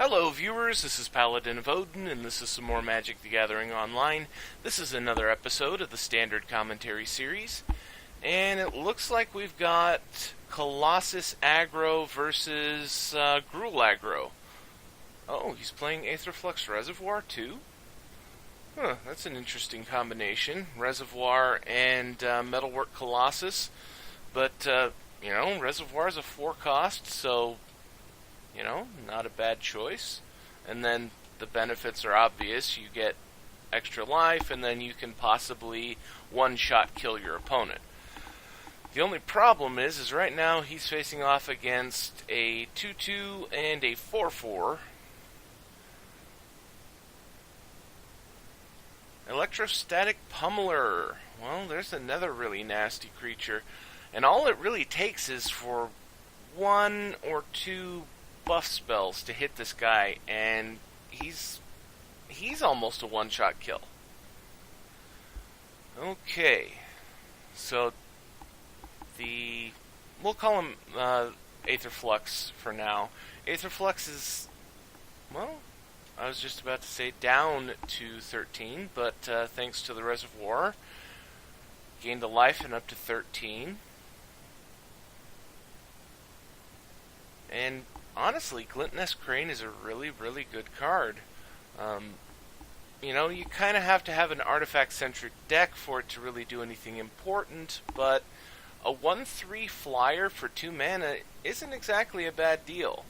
Hello viewers, this is Paladin of Odin, and this is some more Magic the Gathering Online. This is another episode of the Standard Commentary Series, and it looks like we've got Colossus Aggro versus Gruul Aggro. Oh, he's playing Aetherflux Reservoir too? Huh, that's an interesting combination. Reservoir and Metalwork Colossus, but, Reservoir's a 4-cost, so not a bad choice. And then the benefits are obvious. You get extra life, and then you can possibly one-shot kill your opponent. The only problem is right now he's facing off against a 2-2 and a 4-4. Electrostatic Pummeler. Well, there's another really nasty creature. And all it really takes is for 1 or 2 buff spells to hit this guy, and he's almost a one-shot kill. Okay, so we'll call him Aetherflux for now. Aetherflux is, well, I was just about to say down to 13, but thanks to the Reservoir, gained a life and up to 13. And honestly, Glintnest Crane is a really, really good card. You kind of have to have an artifact-centric deck for it to really do anything important, but a 1-3 flyer for 2 mana isn't exactly a bad deal.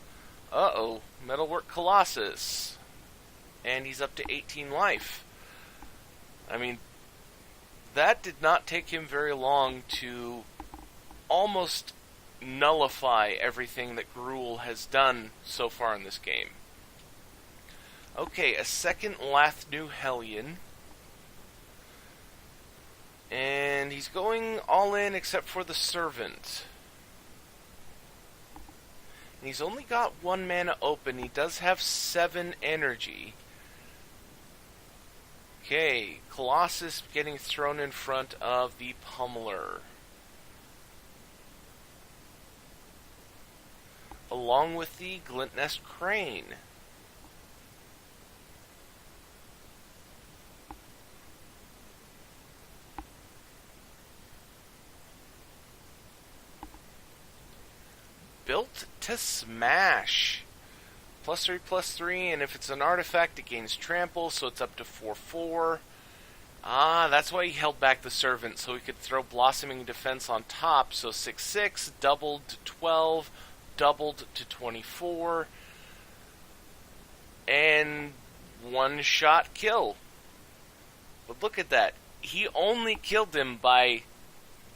Uh-oh, Metalwork Colossus. And he's up to 18 life. I mean, that did not take him very long to almost nullify everything that Gruul has done so far in this game. Okay, a second Lathnu Hellion. And he's going all in except for the Servant. And he's only got 1 mana open. He does have 7 energy. Okay, Colossus getting thrown in front of the Pummeler, along with the Glintnest Crane. Built to smash. +3/+3, and if it's an artifact, it gains trample, so it's up to 4/4. Ah, that's why he held back the Servant, so he could throw Blossoming Defense on top, so 6/6, doubled to 12, doubled to 24, and one-shot kill. But look at that. He only killed him by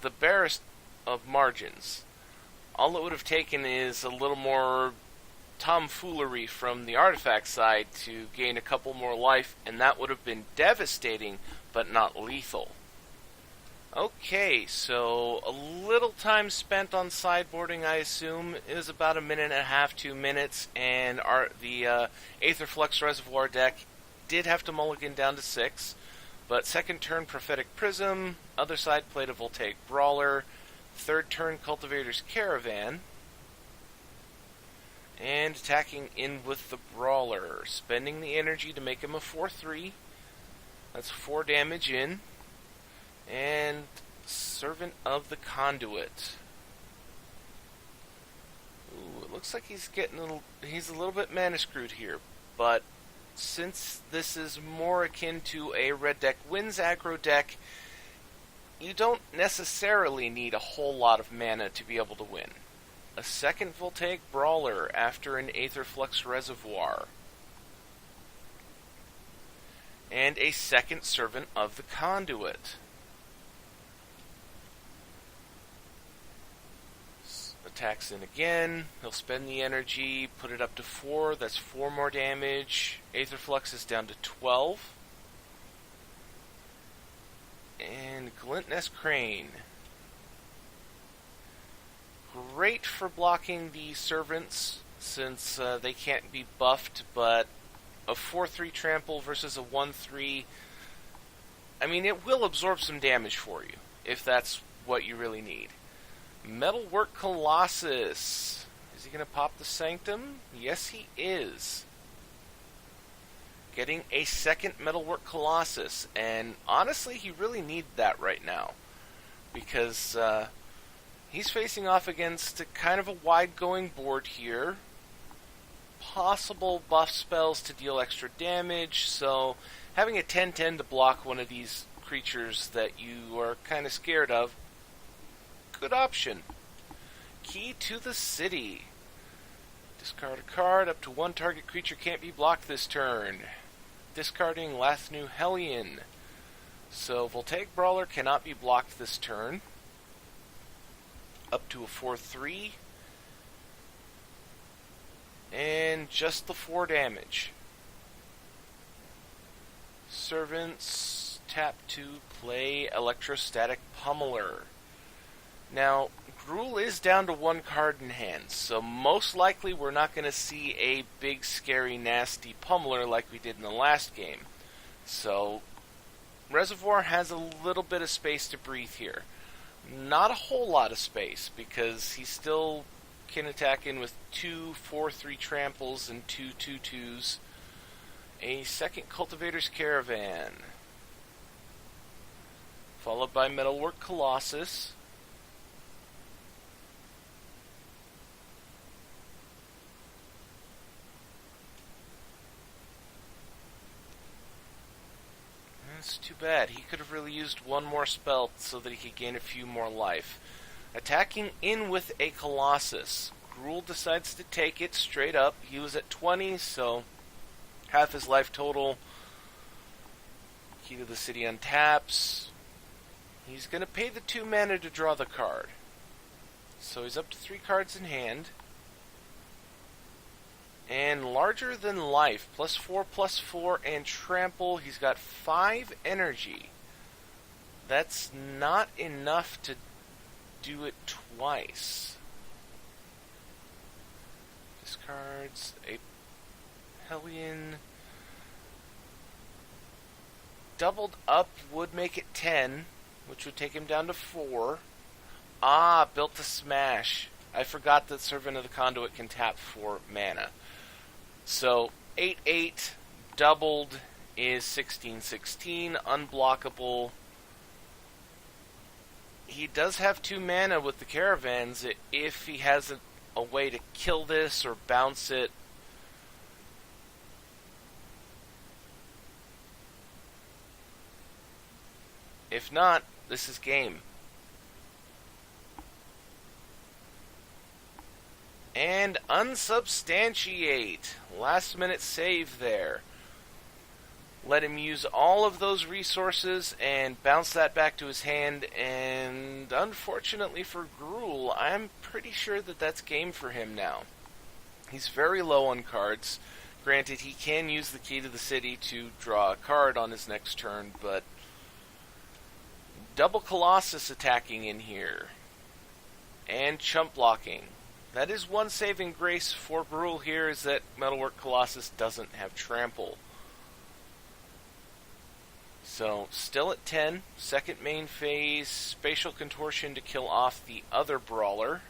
the barest of margins. All it would have taken is a little more tomfoolery from the artifact side to gain a couple more life, and that would have been devastating, but not lethal. Okay, so a little time spent on sideboarding, I assume. It was about 1.5 to 2 minutes, and the Aetherflux Reservoir deck did have to mulligan down to 6, but second turn Prophetic Prism, other side played a Voltaic Brawler, third turn Cultivator's Caravan, and attacking in with the Brawler, spending the energy to make him a 4/3. That's 4 damage in. And Servant of the Conduit. Ooh, it looks like he's a little bit mana screwed here, but since this is more akin to a red deck wins aggro deck, you don't necessarily need a whole lot of mana to be able to win. A second Voltaic Brawler after an Aetherflux Reservoir. And a second Servant of the Conduit. Attacks in again. He'll spend the energy, put it up to 4. That's 4 more damage. Aetherflux is down to 12. And Glintnest Crane. Great for blocking the Servants, since they can't be buffed, but a 4/3 trample versus a 1/3, I mean, it will absorb some damage for you, if that's what you really need. Metalwork Colossus. Is he going to pop the Sanctum? Yes, he is. getting a second Metalwork Colossus, and honestly, he really needs that right now, because he's facing off against a kind of a wide-going board here. Possible buff spells to deal extra damage, so having a 10-10 to block one of these creatures that you are kind of scared of, good option. Key to the City. Discard a card. Up to one target creature can't be blocked this turn. Discarding Lathnu Hellion. So Voltaic Brawler cannot be blocked this turn. Up to a 4/3. And just the 4 damage. Servants, tap to play Electrostatic Pummeler. Now, Gruul is down to 1 card in hand, so most likely we're not going to see a big, scary, nasty pummeler like we did in the last game. So, Reservoir has a little bit of space to breathe here. Not a whole lot of space, because he still can attack in with 2 4/3 tramples and 2 2/2s. A second Cultivator's Caravan. Followed by Metalwork Colossus. That's too bad. He could have really used one more spell so that he could gain a few more life. Attacking in with a Colossus. Gruul decides to take it straight up. He was at 20, so half his life total. Key to the City untaps. He's going to pay the 2 mana to draw the card. So he's up to 3 cards in hand. And Larger Than Life, +4/+4, and Trample. He's got 5 energy. That's not enough to do it twice. Discards a Hellion. Doubled up would make it 10, which would take him down to 4. Ah, built to smash. I forgot that Servant of the Conduit can tap 4 mana. So, 8/8 doubled is 16/16, unblockable. He does have 2 mana with the Caravans if he has a way to kill this or bounce it. If not, this is game. And Unsubstantiate. Last minute save there. Let him use all of those resources and bounce that back to his hand. And unfortunately for Gruul, I'm pretty sure that that's game for him now. He's very low on cards. Granted, he can use the Key to the City to draw a card on his next turn, but double Colossus attacking in here. And chump blocking. That is one saving grace for Gruul here, is that Metalwork Colossus doesn't have trample. So, still at 10, second main phase, Spatial Contortion to kill off the other brawler.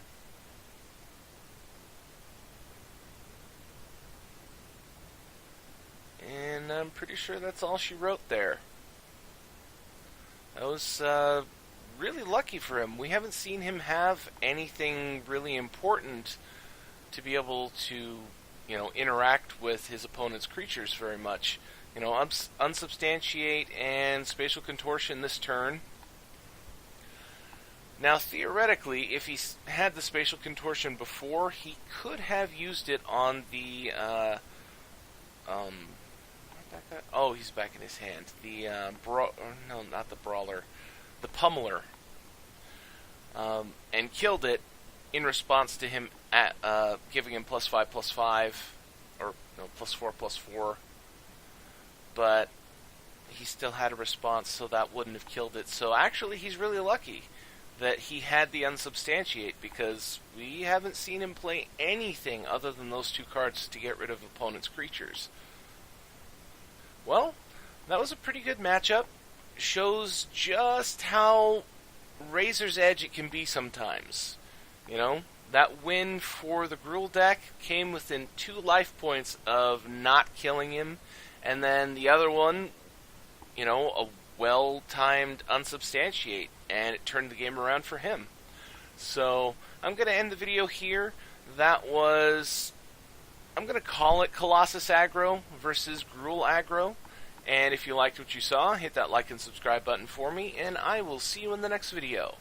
And I'm pretty sure that's all she wrote there. That was really lucky for him. We haven't seen him have anything really important to be able to, interact with his opponent's creatures very much. Unsubstantiate and Spatial Contortion this turn. Now, theoretically, if he had the Spatial Contortion before, he could have used it on the, oh, he's back in his hand. The, no, not the Brawler. The Pummeler. And killed it in response to him giving him +5/+5, or no, +4/+4. But he still had a response, so that wouldn't have killed it. So actually, he's really lucky that he had the Unsubstantiate, because we haven't seen him play anything other than those 2 cards to get rid of opponent's creatures. Well, that was a pretty good matchup. Shows just how razor's edge it can be sometimes. that win for the Gruul deck came within 2 life points of not killing him, and then the other one, a well-timed unsubstantiate, and it turned the game around for him. So I'm going to end the video here. I'm going to call it Colossus Aggro versus Gruul Aggro. And if you liked what you saw, hit that like and subscribe button for me, and I will see you in the next video.